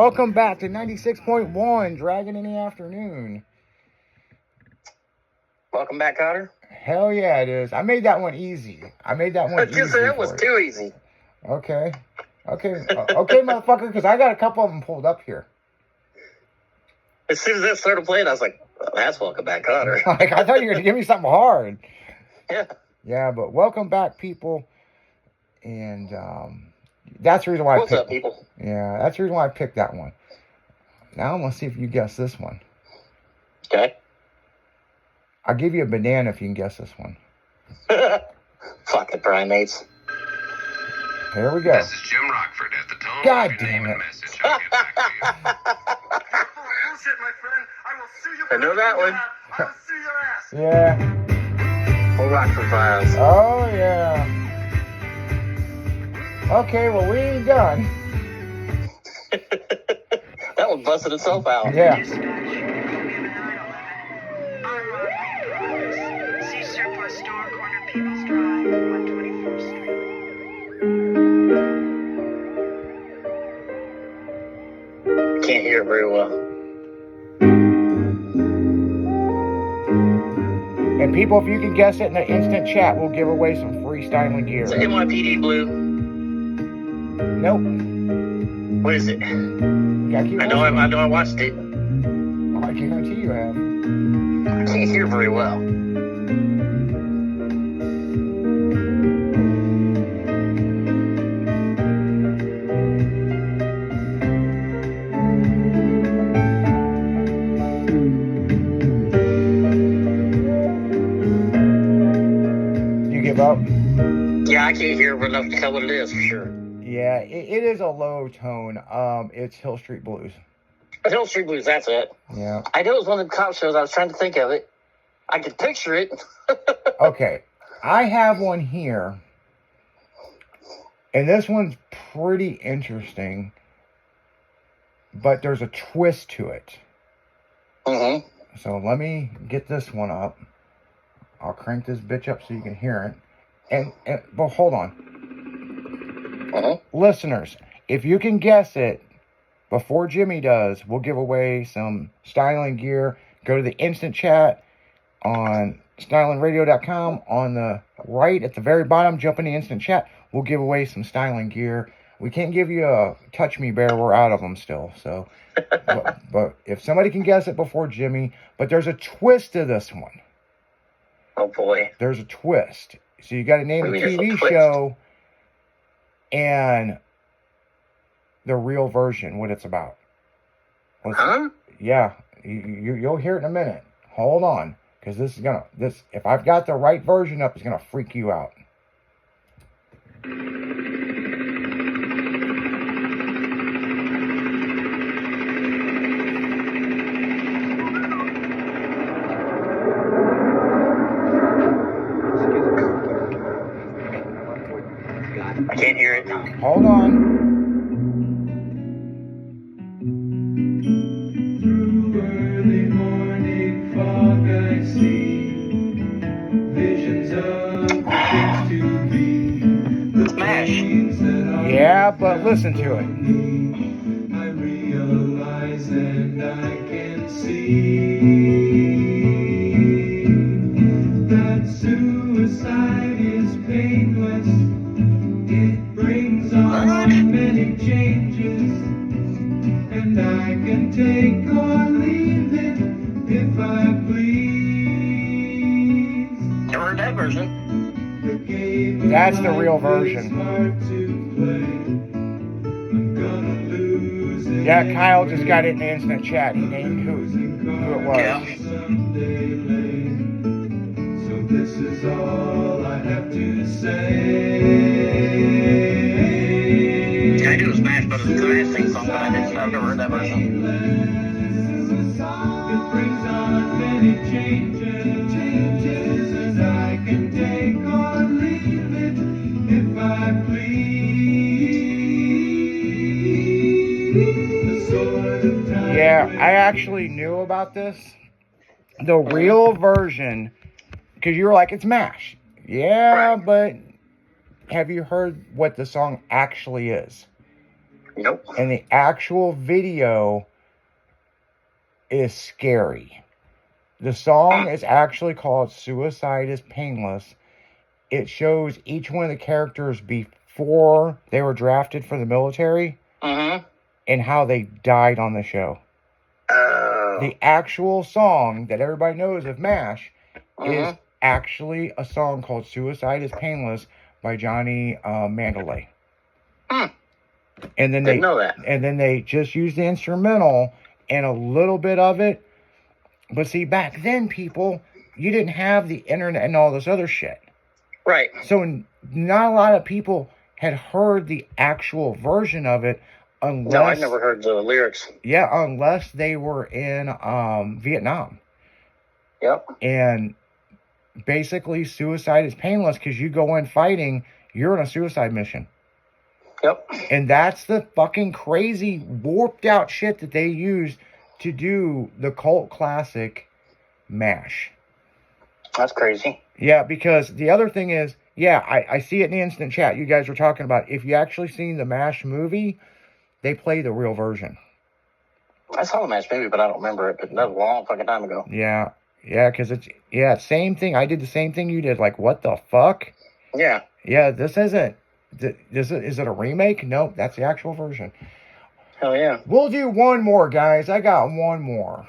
Welcome back to 96.1 Dragon in the Afternoon. Welcome back, Cotter. Hell yeah, it is. I made that one easy. That was too easy. Okay, motherfucker, because I got a couple of them pulled up here. As soon as that started playing, I was like, well, that's Welcome Back, Cotter. Like, I thought you were going to give me something hard. Yeah. Yeah, but welcome back, people. And that's the reason why What's up, people? Yeah, that's the reason why I picked that one. Now I'm going to see if you guess this one. Okay. I'll give you a banana if you can guess this one. Fucking primates. Here we go. This is Jim Rockford at the tone. God damn it. Message. I'll get back to you. Bullshit, my friend. I will sue you. I know that one. I will sue your ass. Yeah. Old Rockford Files. Oh, yeah. Okay, well, we ain't done. That one busted itself out. Yeah. See Surplus Store, corner People's Drive, 124th Street. Can't hear it very well. And people, if you can guess it in the instant chat, we'll give away some free styling gear. Is it NYPD Blue? Nope. What is it? Gotta keep I know listening. I watched it. Oh, I guarantee you have. I can't hear very well. You give up? Yeah, I can't hear enough to tell what it is for sure. Yeah, it is a low tone. It's Hill Street Blues. Hill Street Blues, that's it. Yeah. I know it was one of the cop shows. I was trying to think of it. I could picture it. Okay. I have one here. And this one's pretty interesting. But there's a twist to it. Mm-hmm. So let me get this one up. I'll crank this bitch up so you can hear it. But hold on. Listeners, if you can guess it before Jimmy does, we'll give away some styling gear. Go to the instant chat on stylingradio.com. On the right at the very bottom, jump in the instant chat. We'll give away some styling gear. We can't give you a Touch Me Bear. We're out of them still. So, but if somebody can guess it before Jimmy, but there's a twist to this one. Oh boy. There's a twist. So you got to name the Maybe there's a TV twist. show and the real version, what it's about. Huh? Yeah, you'll hear it in a minute. Hold on, because if I've got the right version up, it's gonna freak you out. I can't hear it. Hold on. Through early morning fog I see visions of things to be. The Smash. things that are Yeah, but listen to it. I realize and I can see that suicide is painless. It brings on many changes, and I can take or leave it if I please. Never heard that version. The game of That's the life real is version. hard to play. I'm gonna lose it Yeah, Kyle just got it in the instant chat. He named who it was. Yeah. someday late. So this is all I have to say. I do a Smash Brothers Giant thing song, but I've never heard that version. It brings on many changes, and I can take or leave it if I please. The sword of time. Yeah, I actually knew about this. The real version, because you were like, it's MASH. Yeah, Right. but have you heard what the song actually is? Nope. And the actual video is scary. The song is actually called Suicide is Painless. It shows each one of the characters before they were drafted for the military Mm-hmm. and how they died on the show. The actual song that everybody knows of MASH is actually a song called Suicide is Painless by Johnny Mandalay. And then Didn't know that. And then they just used the instrumental and a little bit of it. But see, back then, people, you didn't have the internet and all this other shit. Right. So not a lot of people had heard the actual version of it unless... No, I never heard the lyrics. Yeah, unless they were in Vietnam. Yep. And basically, suicide is painless because you go in fighting, you're on a suicide mission. Yep. And that's the fucking crazy, warped out shit that they used to do the cult classic MASH. That's crazy. Yeah, because the other thing is, yeah, I see it in the instant chat. You guys were talking about, if you actually seen the MASH movie, they play the real version. I saw the MASH movie, but I don't remember it. But that was a long fucking time ago. Yeah, because same thing. I did the same thing you did. Like, what the fuck? Yeah. Yeah, this isn't. Is it a remake? Nope, that's the actual version. Hell yeah. We'll do one more, guys. I got one more.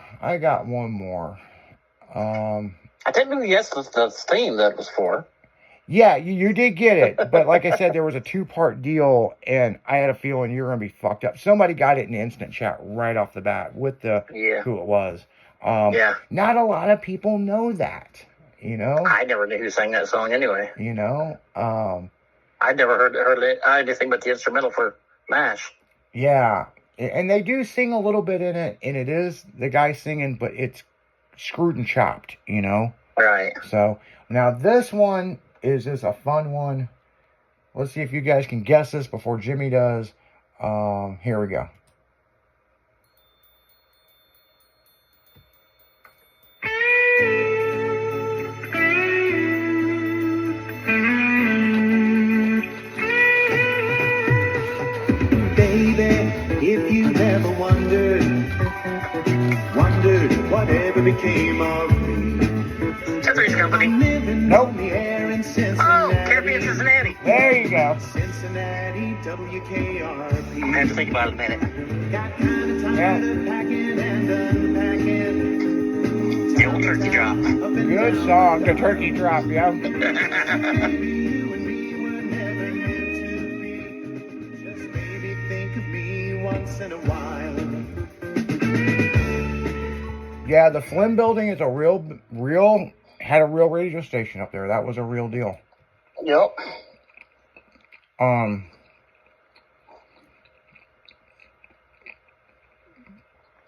I didn't guess the theme that it was for. Yeah, you did get it. But like I said, there was a 2-part deal, and I had a feeling you were going to be fucked up. Somebody got it in the instant chat right off the bat with who it was. Yeah. Not a lot of people know that, you know? I never knew who sang that song anyway. You know? I never heard anything but the instrumental for MASH. Yeah. And they do sing a little bit in it, and it is the guy singing, but it's screwed and chopped, you know? Right. So, now this one is just a fun one. Let's see if you guys can guess this before Jimmy does. Here we go. Baby, if you ever wondered whatever became of me. Tethers Company. Living Nope. in the air in Oh, Cincinnati. Caribbean Cincinnati. There you go. Cincinnati, WKRP. I have to think about it a minute. Got kind of tired of packing and unpacking. The old turkey drop. Up and Good down. song, the turkey drop, yeah. Maybe you and me were never meant to be. Just maybe think of me once in a while. Yeah, the Flynn building is a had a real radio station up there. That was a real deal. Yep.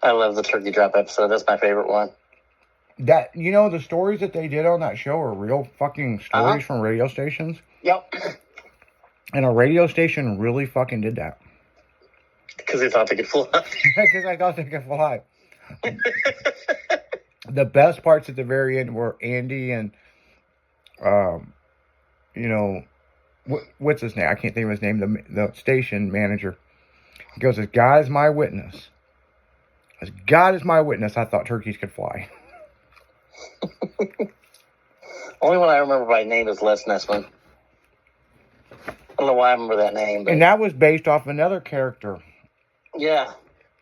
I love the turkey drop episode. That's my favorite one. That, you know, the stories that they did on that show are real fucking stories from radio stations. Yep. And a radio station really fucking did that. Because they thought they could fly. Because I thought they could fly. The best parts at the very end were Andy and, you know, what's his name? I can't think of his name. The station manager. He goes, as God is my witness. As God is my witness, I thought turkeys could fly. Only one I remember by name is Les Nessman. I don't know why I remember that name. But And that was based off another character. yeah.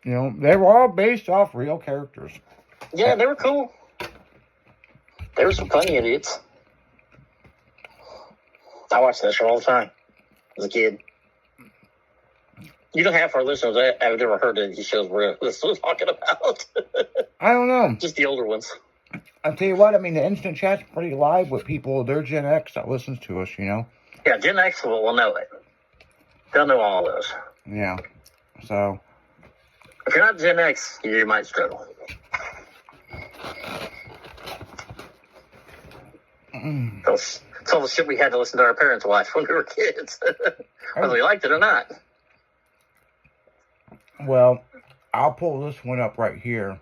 You know, they were all based off real characters. Yeah, they were cool. They were some funny idiots. I watched that show all the time as a kid. You know, half our listeners I've never heard of these shows we're talking about. I don't know. Just the older ones. I'll tell you what, I mean, the instant chat's pretty live with people. They're Gen X that listens to us, you know? Yeah, Gen X will know it. They'll know all of those. Yeah. So, If you're not Gen X, you might struggle. It's all the shit we had to listen to our parents watch when we were kids. Whether we liked it or not. well, I'll pull this one up right here.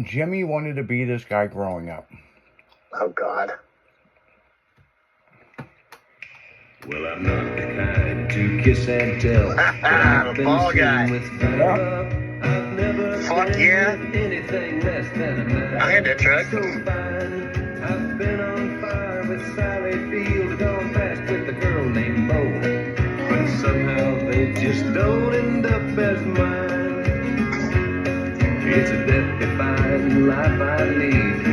Jimmy wanted to be this guy growing up. Oh, God. Well, I'm not the kind to to kiss and tell. But I've The been ball guy. seen with fine love. I've never Fuck been yeah. with anything less than a man. I had that truck. So fine. I've been on fire with Sally Field, gone fast with a girl named Bo. But somehow they just don't end up as mine. It's a death-defying life I lead.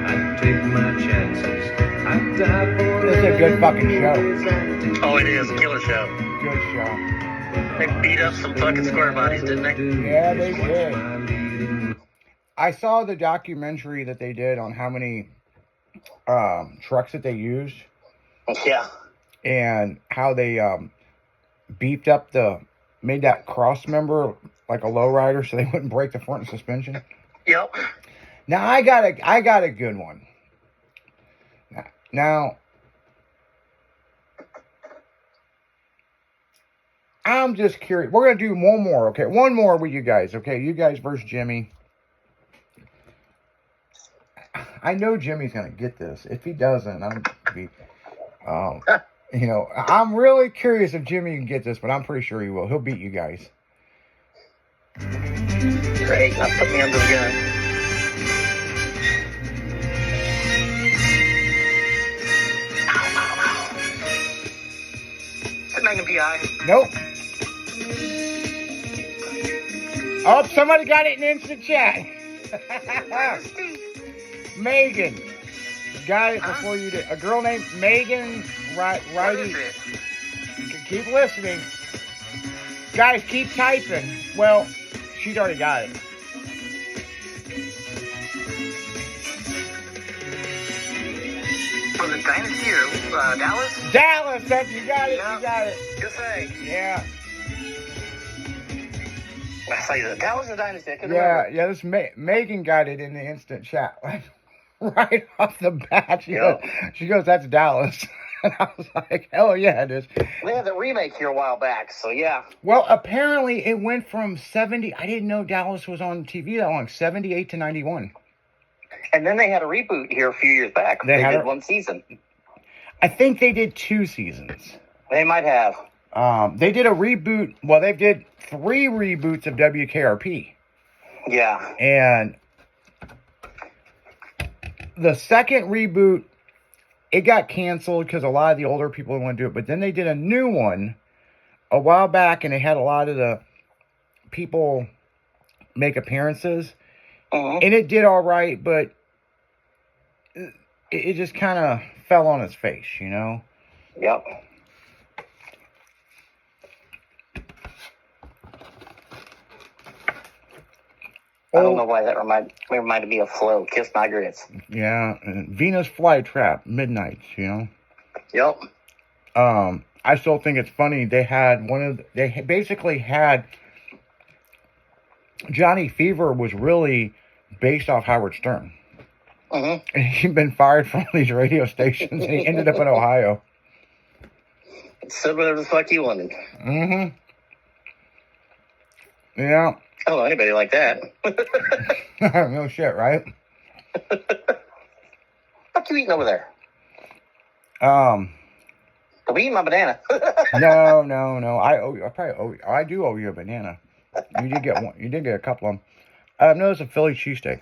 I take my chances. I die for It's a good fucking show. Oh, it is. Killer show. Good show. They beat up some fucking square bodies, didn't they? Yeah, they did. I saw the documentary that they did on how many trucks that they used Yeah. and how they beefed up made that cross member like a lowrider so they wouldn't break the front suspension. Yep. Now I got a good one. Now I'm just curious. We're gonna do one more, okay? One more with you guys, okay? You guys versus Jimmy. I know Jimmy's gonna get this. If he doesn't, I'm be, I'm really curious if Jimmy can get this, but I'm pretty sure he will. He'll beat you guys. Great. Now put me under the gun. Is it Megan P.I.? Nope. Oh, somebody got it in instant chat. Megan. Got it before you did. A girl named Megan What Righty. is it? Keep listening. Guys, keep typing. Well, she's already got it. Was it Dynasty or Dallas? Dallas, that you got it. Yeah. You got it. Good thing. Yeah. I say that. Dallas or Dynasty? I couldn't Yeah, remember. yeah. This Megan got it in the instant chat, right off the bat. She goes, "That's Dallas," and I was like, "Hell yeah, it is." They had the remake here a while back, so yeah. Well, apparently it went from 70. I didn't know Dallas was on TV that long. 78 to 91. And then they had a reboot here a few years back. They They had did a- one season. I think they did 2 seasons. They might have. They did a reboot. Well, they did 3 reboots of WKRP. Yeah. And the second reboot, it got canceled because a lot of the older people didn't want to do it. But then they did a new one a while back, and they had a lot of the people make appearances. Mhm. And it did all right, but it just kind of fell on its face, you know? Yep. I don't know why that reminded me of Flo. Kiss My Grits. Yeah, and Venus Flytrap, Midnights, you know? Yep. I still think it's funny. They basically had Johnny Fever was really based off Howard Stern. Mm-hmm. And he'd been fired from these radio stations, and he ended up in Ohio. Said whatever the fuck he wanted. Mm-hmm. Yeah. I don't know anybody like that. No shit, right? What you eating over there? Um, I'm eating my banana. no. I do owe you a banana. You did get one. You did get a couple of them. No, it's a Philly cheesesteak.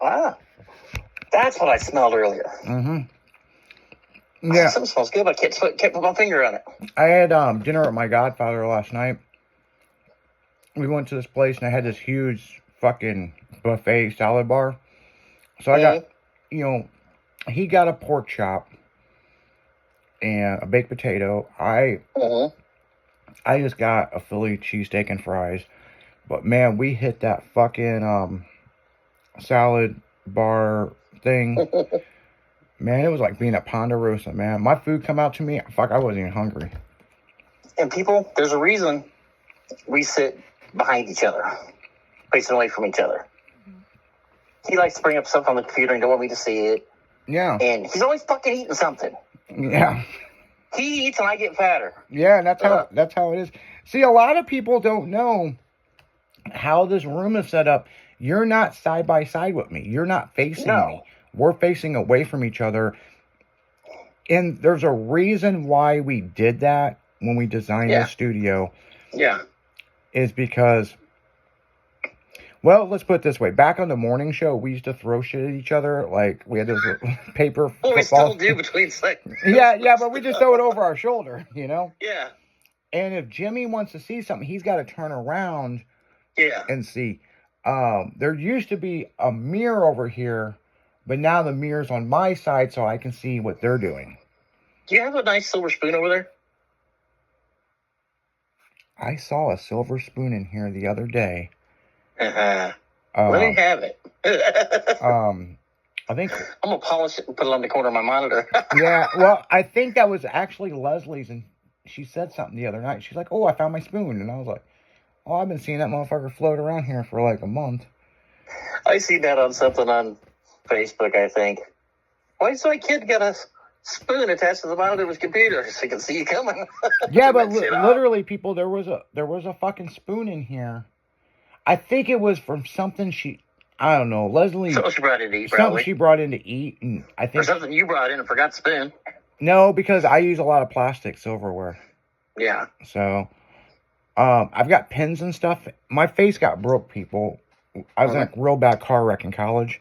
Ah. That's what I smelled earlier. Mm-hmm. Yeah. Something smells good, but I can't put my finger on it. I had dinner at my godfather last night. We went to this place, and I had this huge fucking buffet salad bar. So I got, he got a pork chop and a baked potato. I just got a Philly cheesesteak and fries. But man, we hit that fucking salad bar thing. Man, it was like being at Ponderosa, man. My food come out to me, fuck, I wasn't even hungry. And people, there's a reason we sit behind each other, facing away from each other. He likes to bring up stuff on the computer and don't want me to see it. Yeah. And he's always fucking eating something. Yeah. He eats and I get fatter. Yeah, and that's how it is. See, a lot of people don't know how this room is set up. You're not side by side with me. You're not facing me. We're facing away from each other. And there's a reason why we did that. when we designed Yeah. the studio Yeah. is because, well, let's put it this way. Back on the morning show, we used to throw shit at each other. Like, we had those paper Well, we footballs. still do between seconds. Yeah, but we just throw it over our shoulder, you know? Yeah. And if Jimmy wants to see something, he's got to turn around Yeah. and see. There used to be a mirror over here, but now the mirror's on my side so I can see what they're doing. Do you have a nice silver spoon over there? I saw a silver spoon in here the other day. Let me have it. I think, I'm going to polish it and put it on the corner of my monitor. yeah, well, I think that was actually Leslie's, and she said something the other night. She's like, oh, I found my spoon. And I was like, oh, I've been seeing that motherfucker float around here for like a month. I see that on something on Facebook, I think. Why does my kid got a spoon attached to the monitor of his computer so he can see you coming? Yeah, Turn but that shit off. literally, people, there was a fucking spoon in here. I think it was from something I don't know, Leslie, Something she brought in to eat, something probably. she brought in to eat, and I Or think, something you brought in and forgot to spoon. no, because I use a lot of plastic silverware. Yeah. So, I've got pins and stuff. My face got broke, people. I was in a real bad car wreck in college.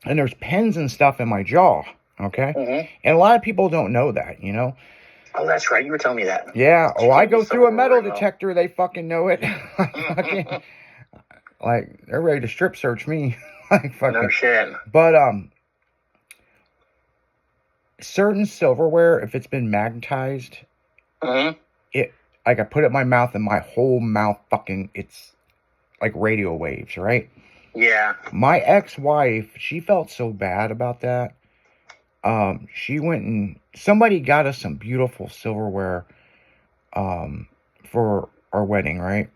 And there's pins and stuff in my jaw, okay? Mm-hmm. And a lot of people don't know that, you know? Oh, that's right. You were telling me that. Yeah, oh, I go through a metal Silverware, detector, they fucking know it. Fucking, like, they're ready to strip search me. Like, fucking. No shit. But, certain silverware, if it's been magnetized, Mm-hmm. like I put it in my mouth and my whole mouth fucking, it's like radio waves, right? Yeah. My ex-wife, she felt so bad about that. She went and somebody got us some beautiful silverware for our wedding, right?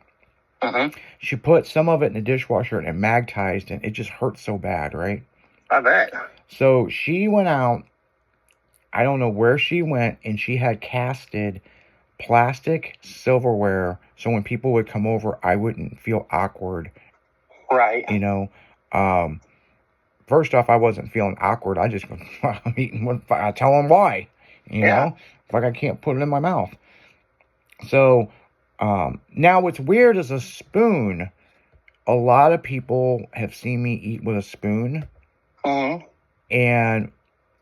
Mm-hmm. She put some of it in the dishwasher and it magnetized and it just hurt so bad, right? I bet. So she went out, I don't know where she went, and she had casted plastic silverware so when people would come over, I wouldn't feel awkward, Right. you know. First off, I wasn't feeling awkward. I just, I'm eating, I tell them why, you know, like I can't put it in my mouth. So, now what's weird is a spoon. A lot of people have seen me eat with a spoon, Mm-hmm. and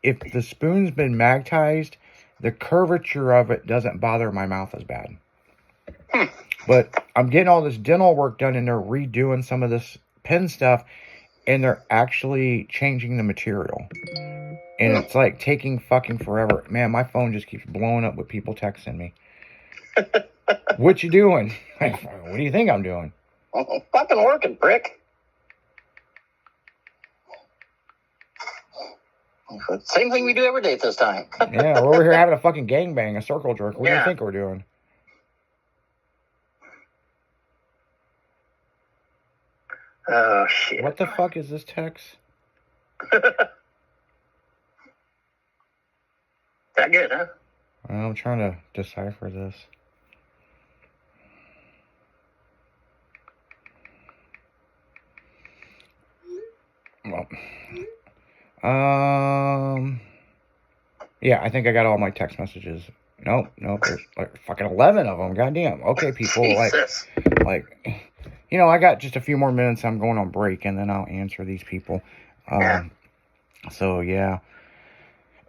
if the spoon's been magnetized, the curvature of it doesn't bother my mouth as bad. But I'm getting all this dental work done, and they're redoing some of this pen stuff, and they're actually changing the material. And it's like taking fucking forever. Man, my phone just keeps blowing up with people texting me. What you doing? What do you think I'm doing? I've been working, prick. Same thing we do every day at this time. Yeah, we're over here having a fucking gangbang, a circle jerk. What do you Yeah. think we're doing? Oh, shit. What the fuck is this text? That good, huh? I'm trying to decipher this. Well, yeah, I think I got all my text messages. Nope, there's like fucking 11 of them. Goddamn. Okay, people, Jesus. like, you know, I got just a few more minutes. I'm going on break, and then I'll answer these people. So yeah.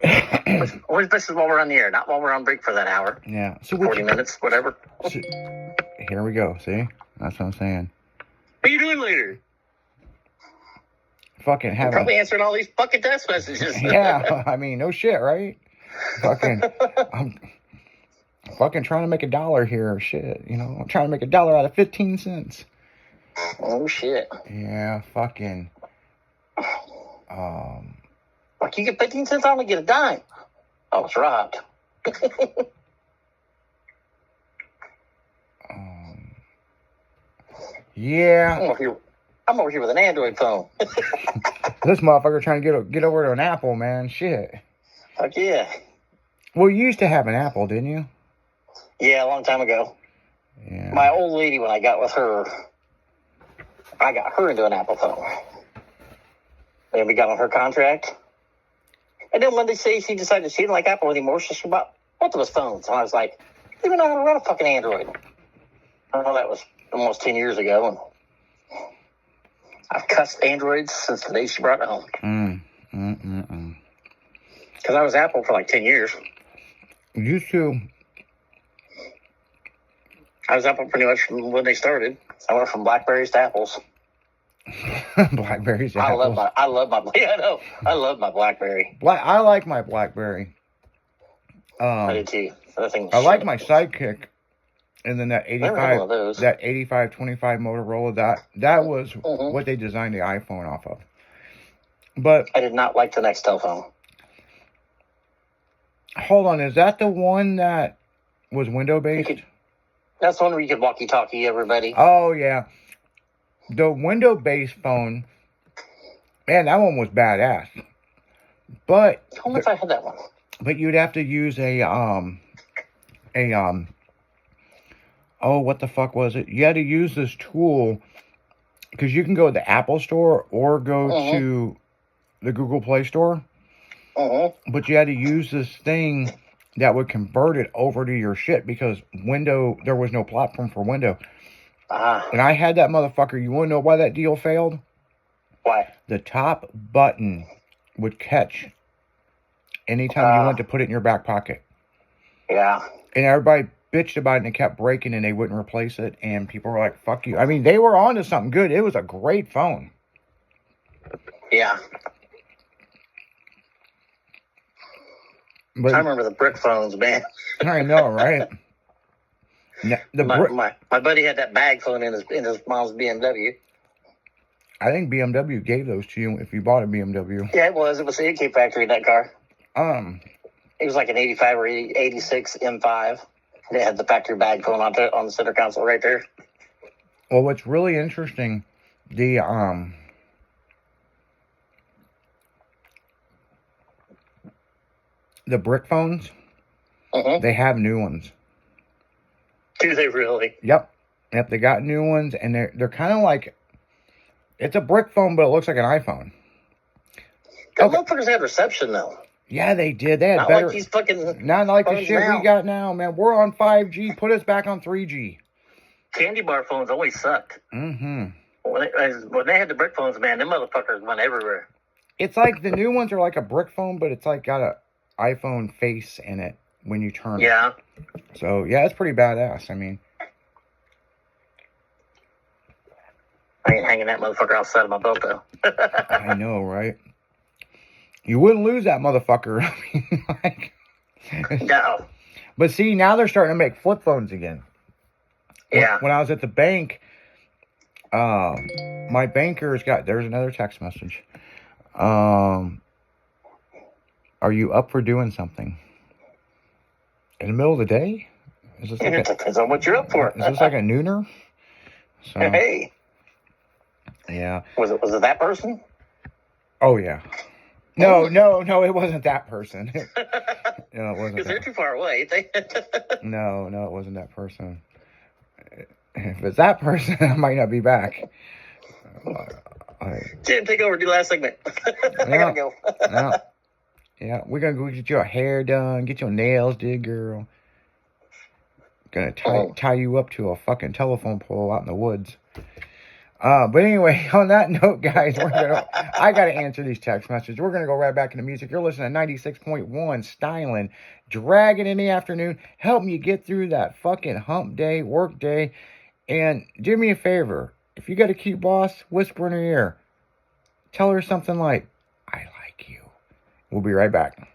This is while we're on the air, not while we're on break for that hour. Yeah. So 40 minutes, whatever. so, here we go. See, that's what I'm saying. What are you doing later? Fucking have Probably answering all these fucking text messages. Yeah, I mean, no shit, right? Fucking, I'm fucking trying to make $1 here. Shit, you know, I'm trying to make $1 out of 15 cents. Oh, shit. Yeah, fucking. Like, you get 15 cents, I only get a dime. I was robbed. Yeah, I'm over here with an Android phone. this motherfucker trying to get over to an Apple, man. Shit. Fuck yeah. Well, you used to have an Apple, didn't you? Yeah, a long time ago. Yeah. My old lady, when I got with her, I got her into an Apple phone. And we got on her contract. And then when they say she decided she didn't like Apple anymore, so she bought both of us phones. And I was like, I don't even know how to run a fucking Android. I know that was almost 10 years ago. And I've cussed Androids since the day she brought it home. Because I was Apple for like 10 years. Used to. I was Apple pretty much from when they started. I went from Blackberries to Apples. Blackberries. I love my yeah, I know. I love my Blackberry. I like my Blackberry. I do too. That thing was I like shit. my Sidekick, and then that Never had one 85, of those. that 8525 Motorola. That was Mhm. what they designed the iPhone off of. But I did not like the next telephone. hold on, is that the one that was window based? That's the one where you could walkie-talkie everybody. Oh yeah, the window based phone. Man, that one was badass. But I don't know if I had that one. But you'd have to use oh, what the fuck was it? You had to use this tool because you can go to the Apple Store or go to the Google Play Store. But you had to use this thing that would convert it over to your shit because there was no platform for Windows. And I had that motherfucker. You want to know why that deal failed? Why? The top button would catch anytime you went to put it in your back pocket. Yeah. And everybody bitched about it and it kept breaking and they wouldn't replace it. And people were like, fuck you. I mean, they were onto something good. It was a great phone. Yeah. But I remember the brick phones, man. I know, right? My buddy had that bag phone in his mom's BMW. I think BMW gave those to you if you bought a BMW. Yeah, it was. It was the AK factory, that car. It was like an 85 or 86 M5. And it had the factory bag phone on the center console right there. Well, what's really interesting, the brick phones, they have new ones. Do they really? Yep, they got new ones, and they're kind of like, it's a brick phone, but it looks like an iPhone. The motherfuckers had reception though. Yeah, they did. They had Not better. like these fucking. Not like the phones shit now. we got now, man. We're on 5G. Put us back on 3G. Candy bar phones always sucked. When they had the brick phones, man, them motherfuckers went everywhere. It's like the new ones are like a brick phone, but it's like got a iPhone face in it when you turn it. Yeah. So yeah, it's pretty badass. I mean, I ain't hanging that motherfucker outside of my belt though. I know, right? You wouldn't lose that motherfucker. I mean, like, No. but see, now they're starting to make flip phones again. Yeah. When I was at the bank, my banker's there's another text message. Are you up for doing something? In the middle of the day? Is this It depends on what you're up for. is this like a nooner? So, Hey. yeah. Was it that person? Oh, yeah. No, it wasn't that person. No, it wasn't. Because they're too far away. No, it wasn't that person. If it's that person, I might not be back. Jim, take over. Do last segment. I gotta go. Yeah, we're gonna go get your hair done, get your nails did, girl. Gonna tie you up to a fucking telephone pole out in the woods. But anyway, on that note, guys, I gotta answer these text messages. We're gonna go right back into music. You're listening to 96.1 Styling, dragging in the afternoon, helping you get through that fucking hump day, work day. And do me a favor, if you got a cute boss, whisper in her ear. Tell her something like, I like you. We'll be right back.